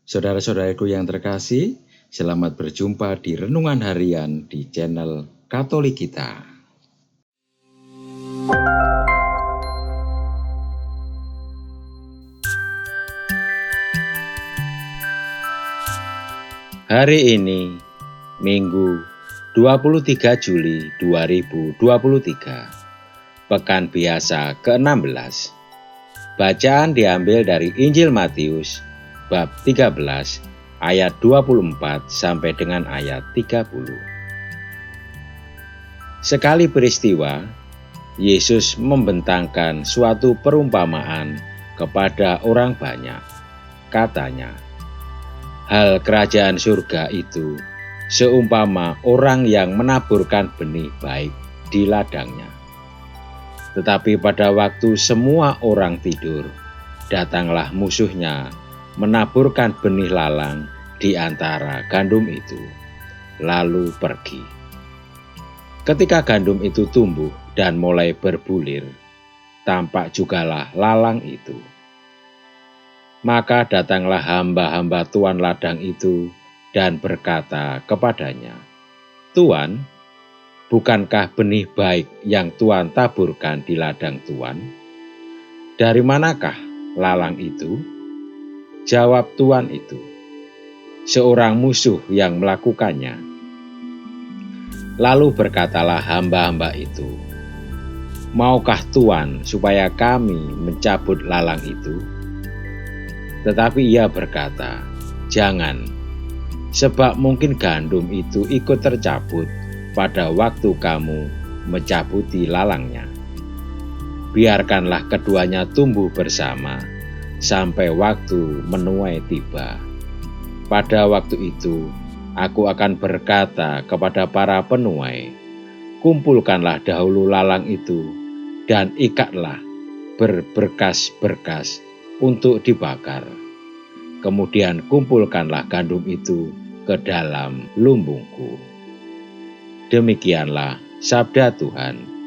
Saudara-saudaraku yang terkasih, selamat berjumpa di Renungan Harian di channel Katolik kita. Hari ini, Minggu 23 Juli 2023, Pekan Biasa ke-16. Bacaan diambil dari Injil Matius, bab 13, ayat 24 sampai dengan ayat 30. Sekali peristiwa, Yesus membentangkan suatu perumpamaan kepada orang banyak. Katanya, hal kerajaan surga itu seumpama orang yang menaburkan benih baik di ladangnya. Tetapi pada waktu semua orang tidur, datanglah musuhnya menaburkan benih lalang di antara gandum itu, lalu pergi. Ketika gandum itu tumbuh dan mulai berbulir, tampak jugalah lalang itu. Maka datanglah hamba-hamba tuan ladang itu dan berkata kepadanya, "Tuan, bukankah benih baik yang Tuan taburkan di ladang Tuan? Dari manakah lalang itu?" Jawab tuan itu, "Seorang musuh yang melakukannya." Lalu berkatalah hamba-hamba itu, "Maukah Tuan supaya kami mencabut lalang itu?" Tetapi ia berkata, "Jangan, sebab mungkin gandum itu ikut tercabut pada waktu kamu mencabuti lalangnya. Biarkanlah keduanya tumbuh bersama sampai waktu menuai tiba. Pada waktu itu, aku akan berkata kepada para penuai, kumpulkanlah dahulu lalang itu dan ikatlah berberkas-berkas untuk dibakar. Kemudian kumpulkanlah gandum itu ke dalam lumbungku." Demikianlah sabda Tuhan.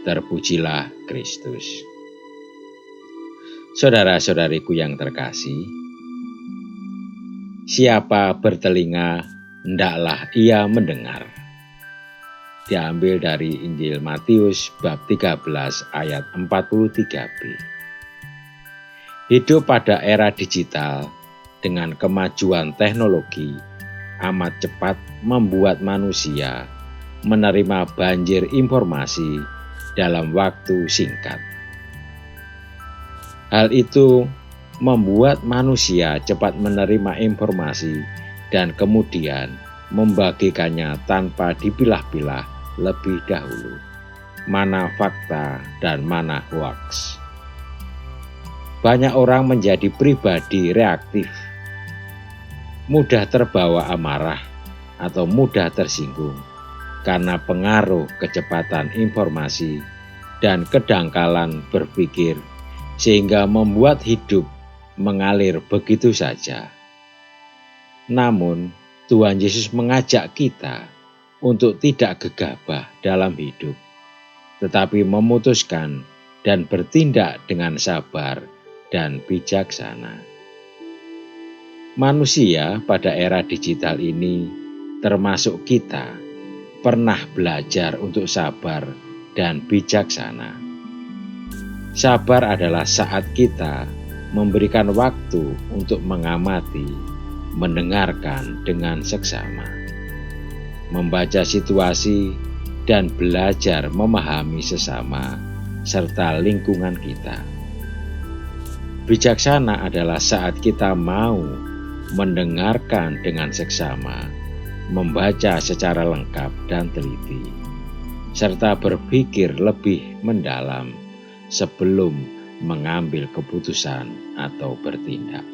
Terpujilah Kristus. Saudara-saudariku yang terkasih, siapa bertelinga, hendaklah ia mendengar. Diambil dari Injil Matius bab 13 ayat 43b. Hidup pada era digital dengan kemajuan teknologi amat cepat membuat manusia menerima banjir informasi dalam waktu singkat. Hal itu membuat manusia cepat menerima informasi dan kemudian membagikannya tanpa dipilah-pilah lebih dahulu, mana fakta dan mana hoaks. Banyak orang menjadi pribadi reaktif, mudah terbawa amarah atau mudah tersinggung karena pengaruh kecepatan informasi dan kedangkalan berpikir, sehingga membuat hidup mengalir begitu saja. Namun, Tuhan Yesus mengajak kita untuk tidak gegabah dalam hidup, tetapi memutuskan dan bertindak dengan sabar dan bijaksana. Manusia pada era digital ini, termasuk kita, pernah belajar untuk sabar dan bijaksana. Sabar adalah saat kita memberikan waktu untuk mengamati, mendengarkan dengan seksama, membaca situasi, dan belajar memahami sesama serta lingkungan kita. Bijaksana adalah saat kita mau mendengarkan dengan seksama, membaca secara lengkap dan teliti, serta berpikir lebih mendalam sebelum mengambil keputusan atau bertindak.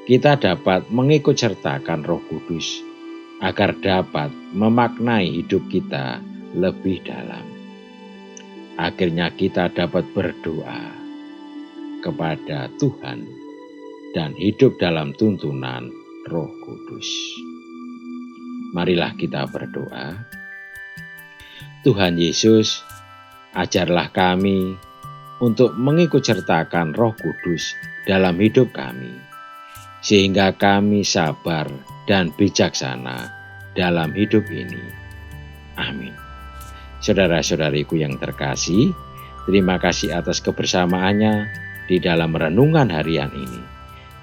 Kita dapat mengikut sertakan Roh Kudus agar dapat memaknai hidup kita lebih dalam. Akhirnya kita dapat berdoa kepada Tuhan dan hidup dalam tuntunan Roh Kudus. Marilah kita berdoa. Tuhan Yesus, ajarlah kami untuk mengikut sertakan Roh Kudus dalam hidup kami, sehingga kami sabar dan bijaksana dalam hidup ini. Amin. Saudara-saudariku yang terkasih, terima kasih atas kebersamaannya di dalam renungan harian ini.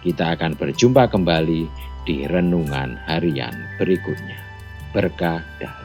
Kita akan berjumpa kembali di renungan harian berikutnya. Berkah dan